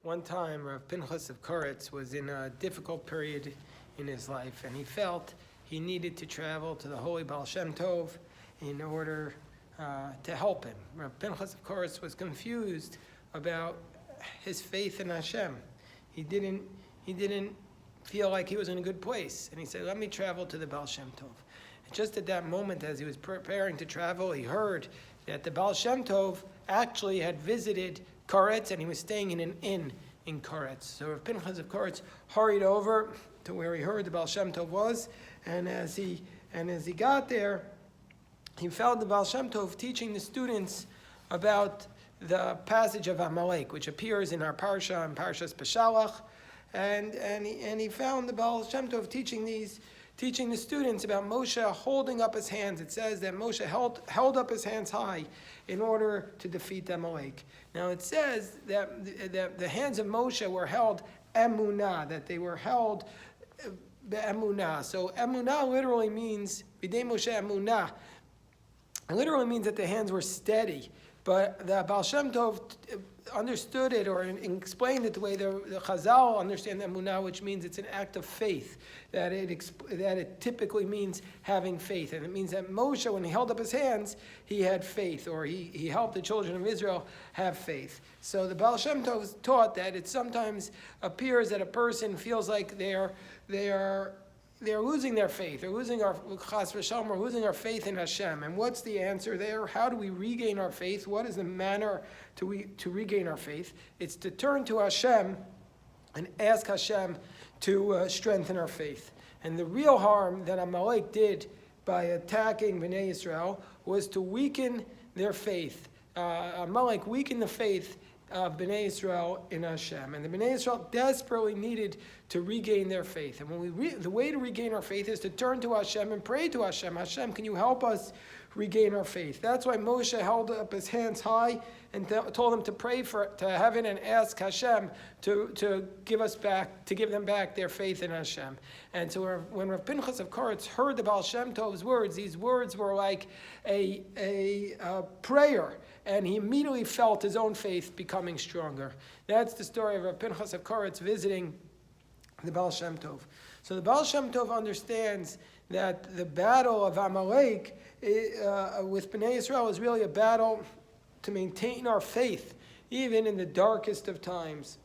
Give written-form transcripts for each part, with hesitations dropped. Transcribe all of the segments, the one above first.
One time, Rav Pinchas of Koretz was in a difficult period in his life, and he felt he needed to travel to the holy Baal Shem Tov in order to help him. Rav Pinchas of Koretz was confused about his faith in Hashem. He didn't feel like he was in a good place, and he said, "Let me travel to the Baal Shem Tov." And just at that moment, as he was preparing to travel, he heard that the Baal Shem Tov actually had visited Koretz, and he was staying in an inn in Koretz. So Rav Pinchas of Koretz hurried over to where he heard the Baal Shem Tov was, and as he got there, he found the Baal Shem Tov teaching the students about the passage of Amalek, which appears in our parsha, in Parshas Beshalach, and he found the Baal Shem Tov teaching the students about Moshe holding up his hands. It says that Moshe held up his hands high in order to defeat Amalek. Now it says that the hands of Moshe were held emunah, that they were held emunah. So emunah literally means, b'dei Moshe emunah, it literally means that the hands were steady. But the Baal Shem Tov understood it or explained it the way the Chazal understand emunah, which means it's an act of faith, that it typically means having faith. And it means that Moshe, when he held up his hands, he had faith, or he helped the children of Israel have faith. So the Baal Shem Tov taught that it sometimes appears that a person feels like they're losing their faith. They're losing we're losing our faith in Hashem. And what's the answer there? How do we regain our faith? What is the manner to regain our faith? It's to turn to Hashem and ask Hashem to strengthen our faith. And the real harm that Amalek did by attacking Bnei Israel was to weaken their faith. Amalek weakened the faith of Bnei Israel in Hashem. And the Bnei Israel desperately needed to regain their faith. And when the way to regain our faith is to turn to Hashem and pray to Hashem. Hashem, can you help us regain our faith? That's why Moshe held up his hands high and told them to pray to heaven and ask Hashem to give them back their faith in Hashem. And so when Rav Pinchas of Koretz heard the Baal Shem Tov's words, these words were like a prayer, and he immediately felt his own faith becoming stronger. That's the story of Rav Pinchas of Koretz visiting the Baal Shem Tov. So the Baal Shem Tov understands that the battle of Amalek with Bnei Israel is really a battle to maintain our faith, even in the darkest of times.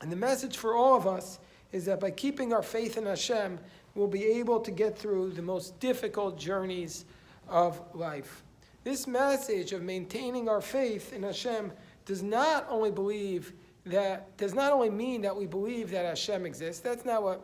And the message for all of us is that by keeping our faith in Hashem, we'll be able to get through the most difficult journeys of life. This message of maintaining our faith in Hashem does not only mean that we believe that Hashem exists. That's not what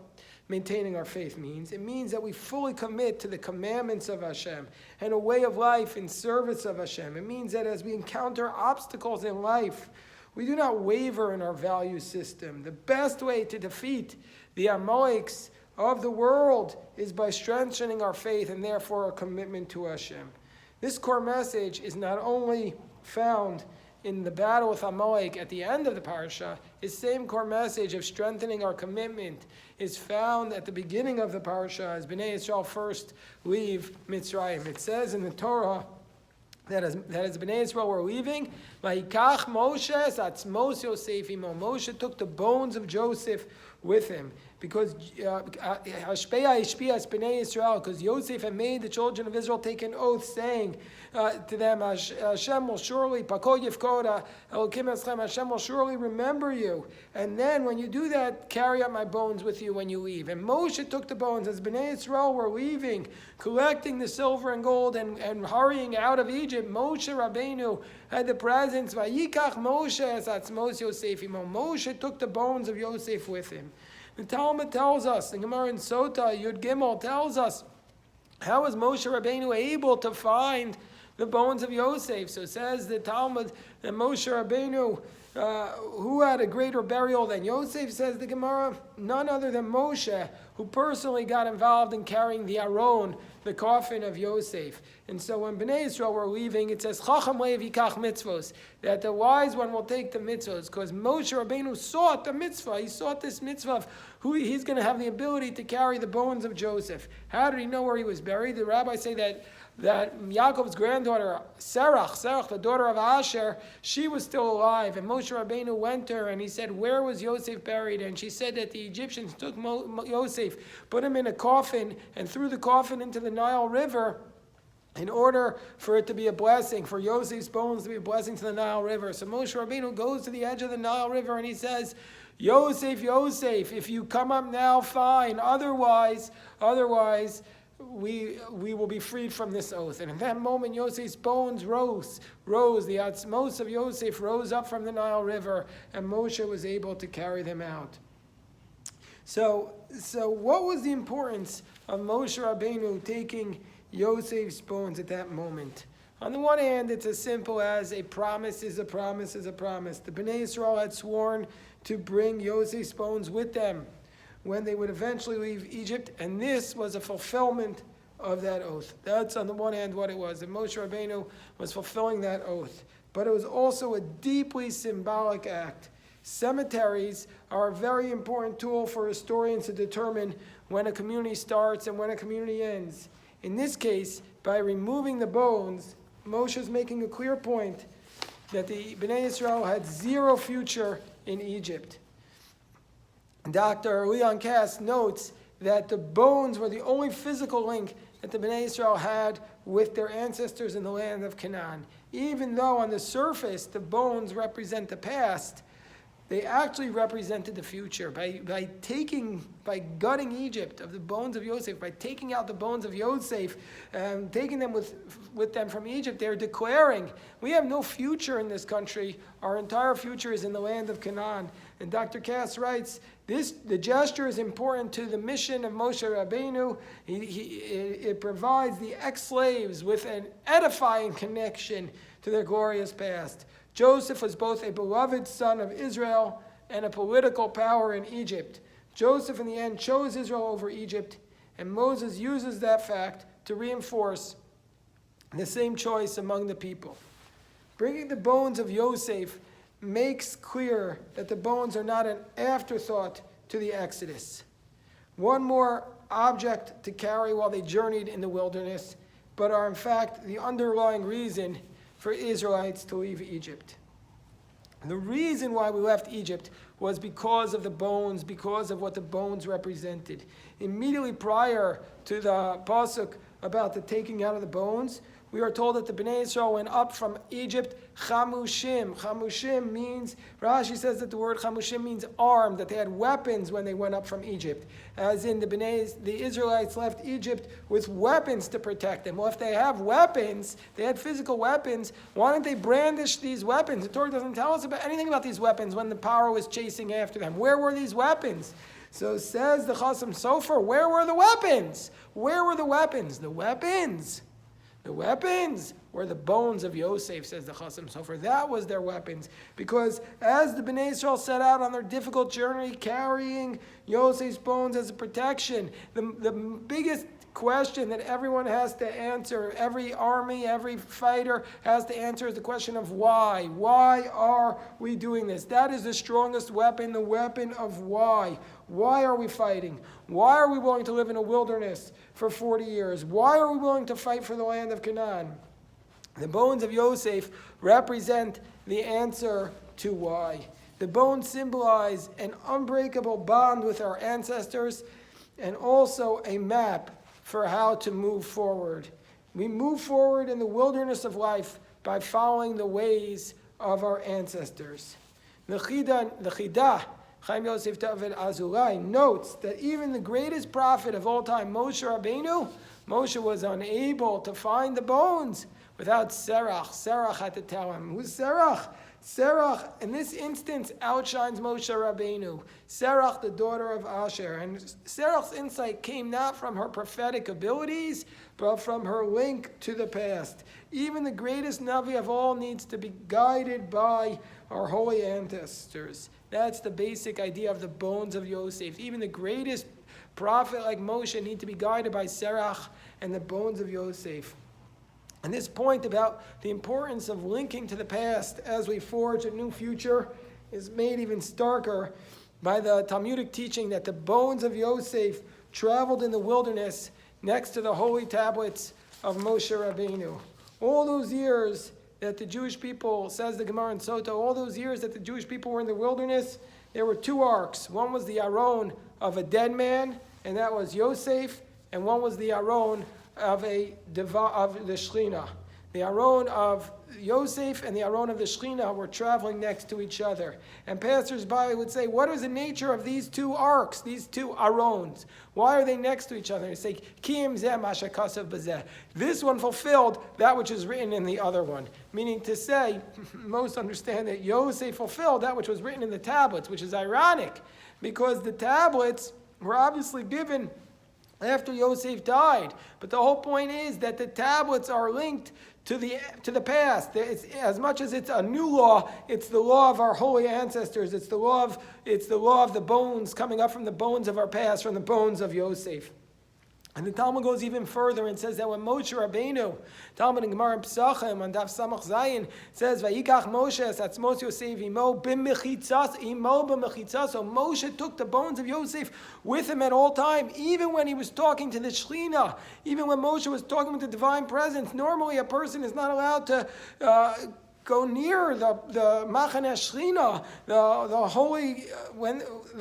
maintaining our faith means. It means that we fully commit to the commandments of Hashem and a way of life in service of Hashem. It means that as we encounter obstacles in life, we do not waver in our value system. The best way to defeat the Amaleks of the world is by strengthening our faith and therefore our commitment to Hashem. This core message is not only found in the battle with Amalek at the end of the parsha. His same core message of strengthening our commitment is found at the beginning of the parsha as Bnei Israel first leave Mitzrayim. It says in the Torah that as Bnei Israel were leaving, Vayikach Moshe atzmos Yosef imo. Moshe took the bones of Joseph with him, because Hashpeah Ishpias Bnei Israel, because Yosef had made the children of Israel take an oath, saying to them, Hashem will surely, Pakol Yifkoda, Elokim Eschem, Hashem will surely remember you. And then when you do that, carry up my bones with you when you leave. And Moshe took the bones as Bnei Israel were leaving, collecting the silver and gold and hurrying out of Egypt. Moshe Rabbeinu had the presents. Vayikach Moshe es atzmos Yosef imo. Moshe took the bones of Yosef with him. The Talmud tells us, the Gemara in Sota, Yud Gimel tells us, how was Moshe Rabbeinu able to find the bones of Yosef? So says the Talmud that Moshe Rabbeinu, who had a greater burial than Yosef, says the Gemara, none other than Moshe, who personally got involved in carrying the Aron, the coffin of Yosef. And so when Bnei Israel were leaving, it says, Chacham lev yikach mitzvos, that the wise one will take the mitzvos, because Moshe Rabbeinu sought the mitzvah. He sought this mitzvah of who he's going to have the ability to carry the bones of Joseph. How did he know where he was buried? The rabbis say that that Yaakov's granddaughter, Serach, the daughter of Asher, she was still alive. And Moshe Rabbeinu went to her and he said, where was Yosef buried? And she said that the Egyptians took Yosef, put him in a coffin, and threw the coffin into the Nile River in order for it to be a blessing, for Yosef's bones to be a blessing to the Nile River. So Moshe Rabbeinu goes to the edge of the Nile River and he says, Yosef, if you come up now, fine. Otherwise, we will be freed from this oath. And at that moment, Yosef's bones rose. The atzmos of Yosef rose up from the Nile River, and Moshe was able to carry them out. So what was the importance of Moshe Rabbeinu taking Yosef's bones at that moment? On the one hand, it's as simple as a promise is a promise is a promise. The Bnei Yisrael had sworn to bring Yosef's bones with them when they would eventually leave Egypt, and this was a fulfillment of that oath. That's on the one hand what it was, and Moshe Rabbeinu was fulfilling that oath. But it was also a deeply symbolic act. Cemeteries are a very important tool for historians to determine when a community starts and when a community ends. In this case, by removing the bones, Moshe is making a clear point that the Bnei Yisrael had zero future in Egypt. Dr. Leon Cass notes that the bones were the only physical link that the Bnei Israel had with their ancestors in the land of Canaan. Even though on the surface the bones represent the past, they actually represented the future. By gutting Egypt of the bones of Yosef, by taking out the bones of Yosef, taking them with them from Egypt, they're declaring, we have no future in this country. Our entire future is in the land of Canaan. And Dr. Cass writes, the gesture is important to the mission of Moshe Rabbeinu. It provides the ex-slaves with an edifying connection to their glorious past. Joseph was both a beloved son of Israel and a political power in Egypt. Joseph, in the end, chose Israel over Egypt, and Moses uses that fact to reinforce the same choice among the people. Bringing the bones of Yosef makes clear that the bones are not an afterthought to the Exodus. One more object to carry while they journeyed in the wilderness, but are in fact the underlying reason for Israelites to leave Egypt. The reason why we left Egypt was because of the bones, because of what the bones represented. Immediately prior to the pasuk about the taking out of the bones, we are told that the Bnei Yisrael went up from Egypt chamushim. Chamushim means, Rashi says that the word chamushim means armed, that they had weapons when they went up from Egypt. As in the Israelites left Egypt with weapons to protect them. Well, if they have weapons, they had physical weapons, why didn't they brandish these weapons? The Torah doesn't tell us anything about these weapons when the Paro was chasing after them. Where were these weapons? So says the Chasam Sofer, where were the weapons? Where were the weapons? The weapons were the bones of Yosef, says the Chasam Sofer. That was their weapons. Because as the Bnei Israel set out on their difficult journey, carrying Yosef's bones as a protection, the biggest question that everyone has to answer, every army, every fighter has to answer, is the question of why. Why are we doing this? That is the strongest weapon, the weapon of why. Why are we fighting? Why are we willing to live in a wilderness for 40 years? Why are we willing to fight for the land of Canaan? The bones of Yosef represent the answer to why. The bones symbolize an unbreakable bond with our ancestors and also a map for how to move forward. We move forward in the wilderness of life by following the ways of our ancestors. The Chidah, Chaim Yosef David Azulai, notes that even the greatest prophet of all time, Moshe Rabbeinu, Moshe was unable to find the bones without Serach. Serach had to tell him. Who's Serach? Serach, in this instance, outshines Moshe Rabbeinu. Serach, the daughter of Asher. And Serach's insight came not from her prophetic abilities, but from her link to the past. Even the greatest Navi of all needs to be guided by our holy ancestors. That's the basic idea of the bones of Yosef. Even the greatest prophet like Moshe need to be guided by Serach and the bones of Yosef. And this point about the importance of linking to the past as we forge a new future is made even starker by the Talmudic teaching that the bones of Yosef traveled in the wilderness next to the holy tablets of Moshe Rabbeinu. All those years that the Jewish people, says the Gemara in Soto, all those years that the Jewish people were in the wilderness, there were two arks. One was the Aron of a dead man, and that was Yosef, and one was the Aron of the Shechina. The Aron of Yosef and the Aron of the Shechina were traveling next to each other. And passers-by would say, what is the nature of these two arks, these two Arons? Why are they next to each other? And they say, Kiyim zeh masha kasav b'zeh. This one fulfilled that which is written in the other one. Meaning to say, most understand that Yosef fulfilled that which was written in the tablets, which is ironic, because the tablets were obviously given after Yosef died. But the whole point is that the tablets are linked to the past. As much as it's a new law, it's the law of our holy ancestors. It's the law of the bones coming up from the bones of our past, from the bones of Yosef. And the Talmud goes even further and says that when Moshe Rabbeinu, Talmud in Gemara in Pesachim on Daf Samach Zayin, says Vayikach Moshe es atzmos Yosef imo b'mechitzas So Moshe took the bones of Yosef with him at all time, even when he was talking to the Shechina, even when Moshe was talking with the divine presence. Normally, a person is not allowed to go near the Machaneh Shechina, the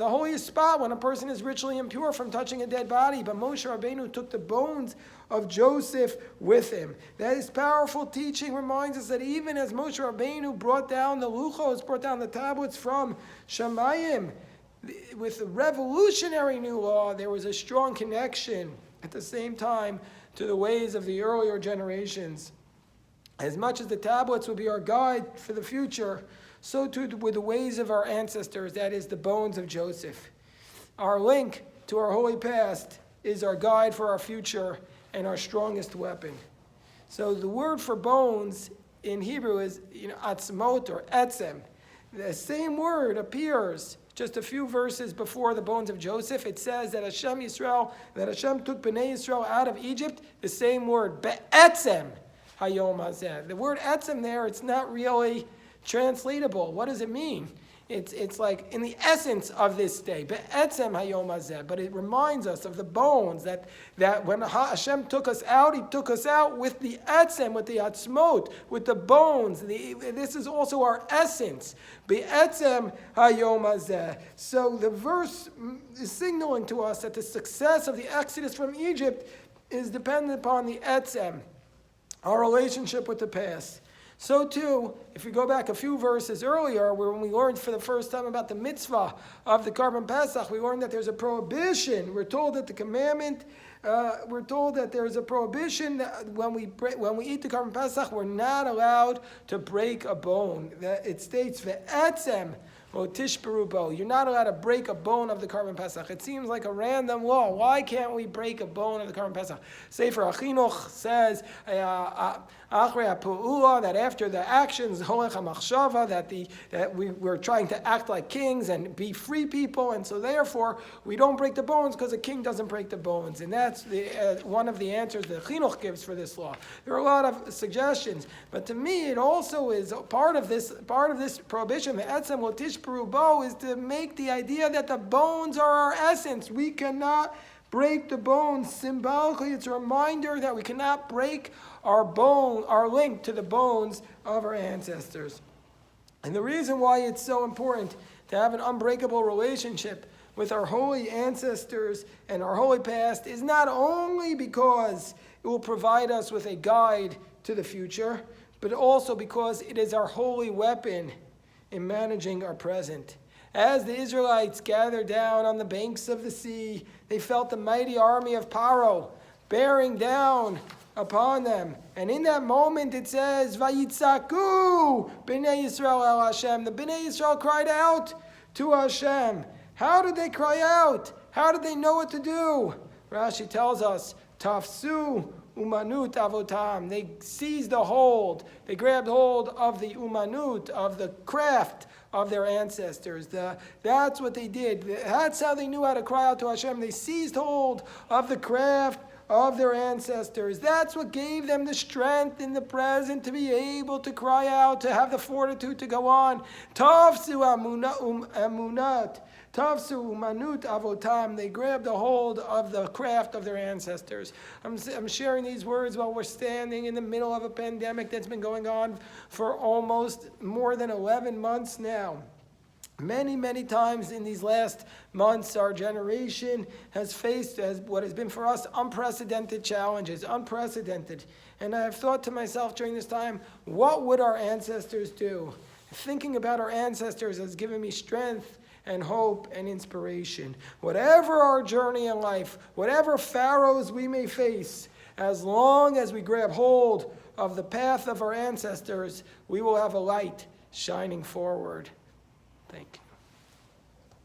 holiest spot when a person is ritually impure from touching a dead body. But Moshe Rabbeinu took the bones of Joseph with him. That is powerful teaching, reminds us that even as Moshe Rabbeinu brought down the luchos, brought down the tablets from Shamayim, with the revolutionary new law, there was a strong connection at the same time to the ways of the earlier generations. As much as the tablets will be our guide for the future, so too with the ways of our ancestors, that is the bones of Joseph. Our link to our holy past is our guide for our future and our strongest weapon. So the word for bones in Hebrew is atzmot or etzem. The same word appears just a few verses before the bones of Joseph. It says that Hashem took Bnei Yisrael out of Egypt. The same word, be'etzem. Hayom hazeh. The word etzem there, it's not really translatable. What does it mean? It's like in the essence of this day. Be'etzem hayom hazeh. But it reminds us of the bones that when Hashem took us out, He took us out with the etzem, with the atzmot, with the bones. This is also our essence. Be'etzem hayom hazeh. So the verse is signaling to us that the success of the Exodus from Egypt is dependent upon the etzem, our relationship with the past. So too, if we go back a few verses earlier, when we learned for the first time about the mitzvah of the Karban Pesach, we learned that there's a prohibition. We're told that the commandment, we're told that there's a prohibition that when we eat the Karban Pesach, we're not allowed to break a bone. It states, ve'etzem tishberu. You're not allowed to break a bone of the Karban Pesach. It seems like a random law. Why can't we break a bone of the Karban Pesach? Sefer Achinuch says that after the actions, that we're trying to act like kings and be free people, and so therefore we don't break the bones because a king doesn't break the bones. And that's one of the answers that Chinuch gives for this law. There are a lot of suggestions, but to me it also is part of this prohibition. The etzem lo tishberu bo is to make the idea that the bones are our essence. We cannot break the bones. Symbolically, it's a reminder that we cannot break our link to the bones of our ancestors. And the reason why it's so important to have an unbreakable relationship with our holy ancestors and our holy past is not only because it will provide us with a guide to the future, but also because it is our holy weapon in managing our present. As the Israelites gathered down on the banks of the sea, they felt the mighty army of Paro bearing down upon them. And in that moment it says, Vayitzaku Bnei Yisrael el Hashem. The Bnei Yisrael cried out to Hashem. How did they cry out? How did they know what to do? Rashi tells us, Tafsu umanut avotam. They seized a hold. They grabbed hold of the umanut, of the craft of their ancestors. That's what they did. That's how they knew how to cry out to Hashem. They seized hold of the craft of their ancestors. That's what gave them the strength in the present to be able to cry out, to have the fortitude to go on. Tafsu amunat. Tafsu manut avotam. They grabbed a hold of the craft of their ancestors. I'm sharing these words while we're standing in the middle of a pandemic that's been going on for almost more than 11 months now. Many, many times in these last months, our generation has faced, as what has been for us, unprecedented challenges, unprecedented. And I've thought to myself during this time, what would our ancestors do? Thinking about our ancestors has given me strength and hope and inspiration. Whatever our journey in life, whatever pharaohs we may face, as long as we grab hold of the path of our ancestors, we will have a light shining forward. Thank you.